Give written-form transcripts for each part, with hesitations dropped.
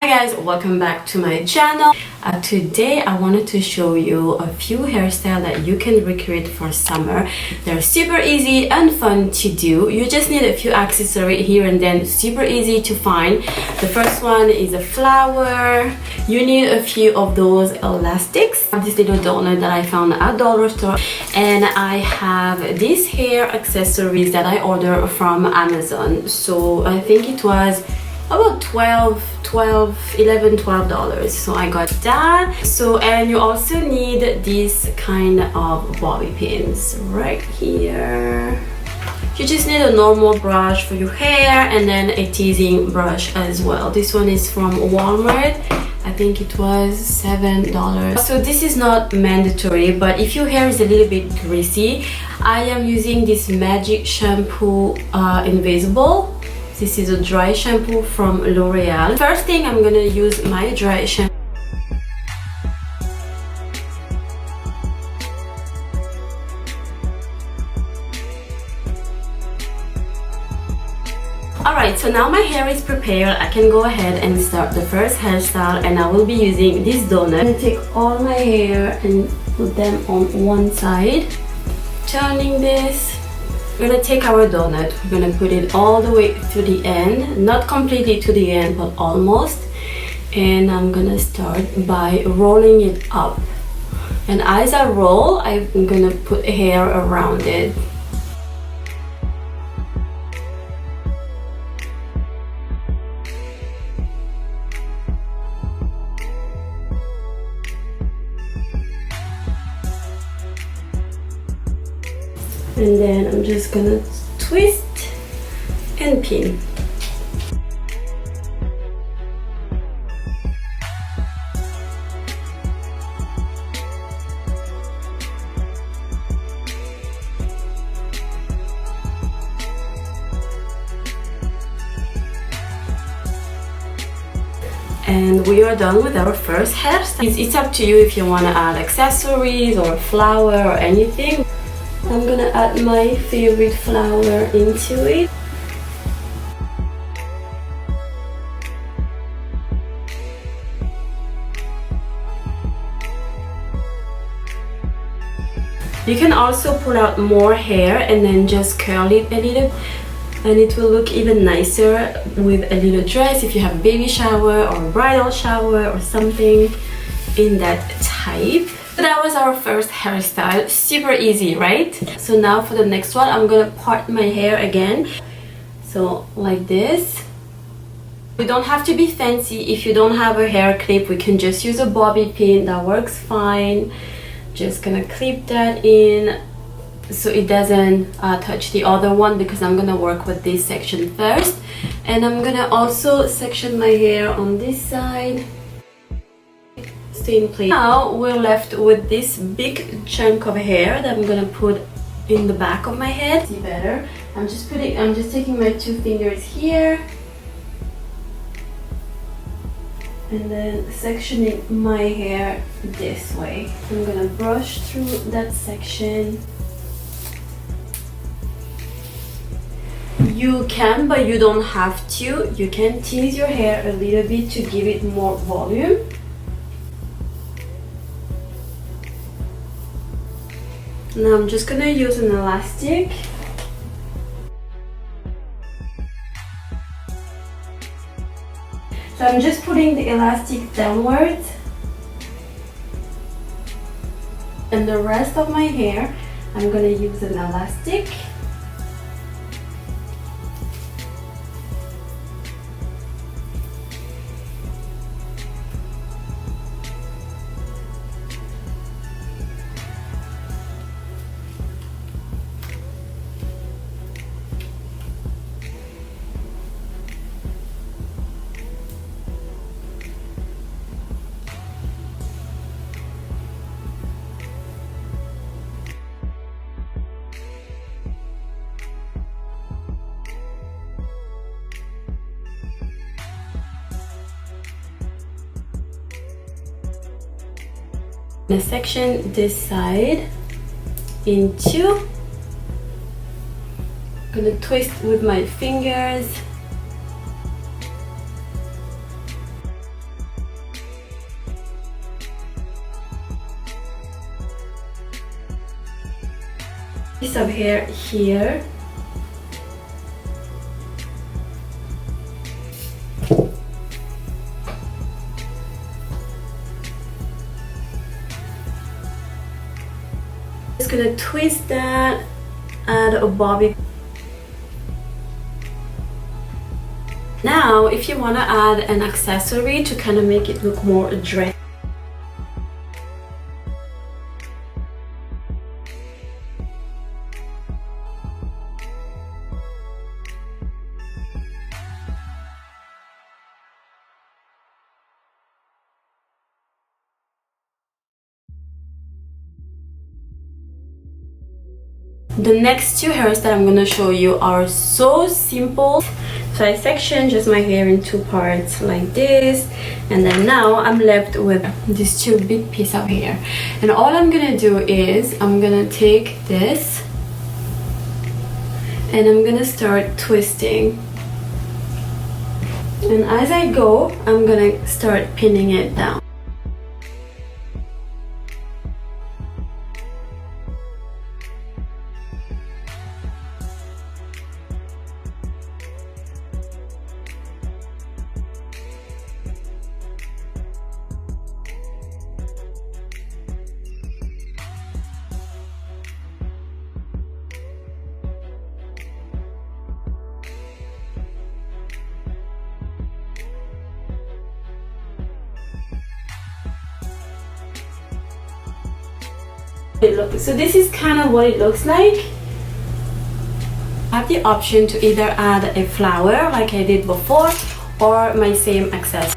Hi guys, welcome back to my channel. Today I wanted to show you a few hairstyles that you can recreate for summer. They're super easy and fun to do. You just need a few accessories here and then, super easy to find. The first one is a flower. You need a few of those elastics. I have this little donut that I found at dollar store, and I have these hair accessories that I ordered from Amazon. So I think it was about $12, $11, so I got that. So, and you also need this kind of bobby pins right here. You just need a normal brush for your hair and then a teasing brush as well. This one is from Walmart. I think it was $7. So this is not mandatory, but if your hair is a little bit greasy, I am using this Magic Shampoo Invisible. This is a dry shampoo from L'Oreal. First thing, I'm gonna use my dry shampoo. Alright, so now my hair is prepared. I can go ahead and start the first hairstyle, and I will be using this donut. I'm gonna take all my hair and put them on one side, turning this. We're gonna take our donut, we're gonna put it all the way to the end, not completely to the end, but almost. And I'm gonna start by rolling it up. And as I roll, I'm gonna put hair around it. And then I'm just gonna twist and pin. And we are done with our first hairstyle. It's up to you if you want to add accessories or flower or anything. I'm gonna add my favorite flower into it. You can also pull out more hair and then just curl it a little, and it will look even nicer with a little dress if you have a baby shower or a bridal shower or something in that type. So that was our first hairstyle. Super easy, right? So now for the next one, I'm gonna part my hair again. So like this. We don't have to be fancy. If you don't have a hair clip, we can just use a bobby pin. That works fine. Just gonna clip that in so it doesn't touch the other one, because I'm gonna work with this section first. And I'm gonna also section my hair on this side. In place. Now we're left with this big chunk of hair that I'm gonna put in the back of my head. See better? I'm just taking my two fingers here and then sectioning my hair this way. I'm gonna brush through that section. You can, but you don't have to. You can tease your hair a little bit to give it more volume. Now I'm just gonna use an elastic. So I'm just putting the elastic downwards, and the rest of my hair I'm gonna use an elastic. Now section this side in two. I'm gonna twist with my fingers. piece of hair here. Just gonna twist that, add a bobby. Now, if you want to add an accessory to kind of make it look more dressy. The next two hairs that I'm gonna show you are so simple. So I section just my hair in two parts like this, and then now I'm left with these two big pieces of hair. And all I'm gonna do is I'm gonna take this and I'm gonna start twisting. And as I go, I'm gonna start pinning it down. So this is kind of what it looks like. I have the option to either add a flower like I did before, or my same accessory.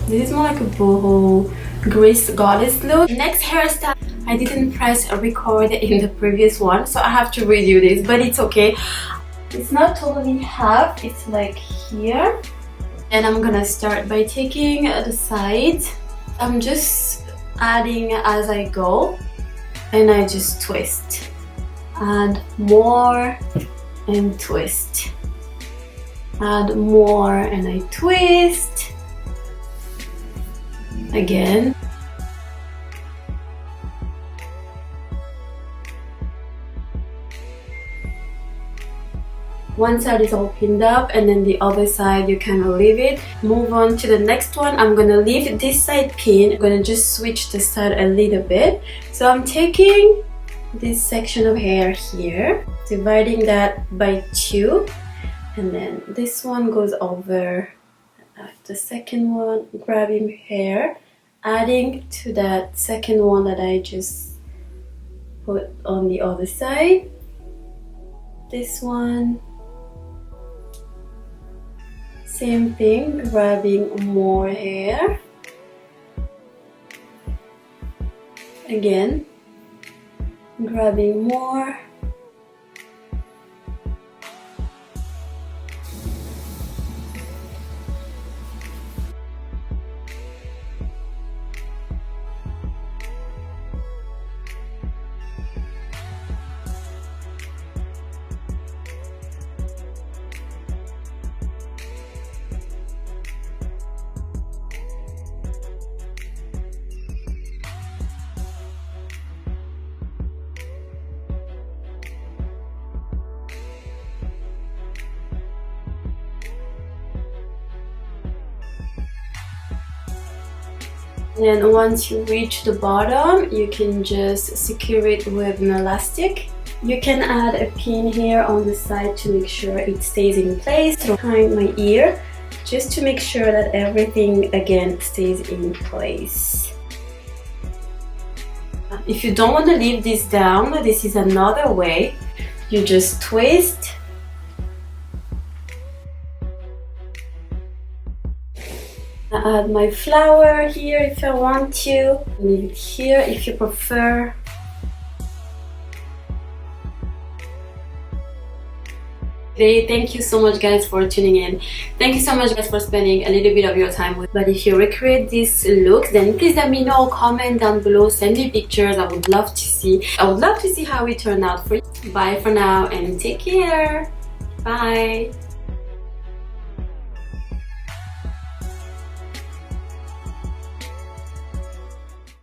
This is more like a boho Greece goddess look. Next hairstyle, I didn't press record in the previous one, so I have to redo this, but it's okay. It's not totally half, it's like here. And I'm gonna start by taking the sides. I'm just adding as I go, and I just twist. Add more and twist. Add more and I twist. Again. One side is all pinned up, and then the other side you kind of leave it. Move on to the next one. I'm gonna leave this side pinned. I'm gonna just switch the side a little bit. So I'm taking this section of hair here, dividing that by 2, and then this one goes over the second one, grabbing hair, adding to that second one that I just put on the other side. This one, same thing, grabbing more hair. Again, grabbing more. And once you reach the bottom, you can just secure it with an elastic. You can add a pin here on the side to make sure it stays in place behind my ear, just to make sure that everything again stays in place. If you don't want to leave this down, this is another way. You just twist. gonna add my flower here if I want to. Leave it here if you prefer. Thank you so much guys for tuning in. Thank you so much guys for spending a little bit of your time with me. But if you recreate this look, then please let me know, comment down below, send me pictures. I would love to see how it turned out for you. Bye for now and take care. Bye.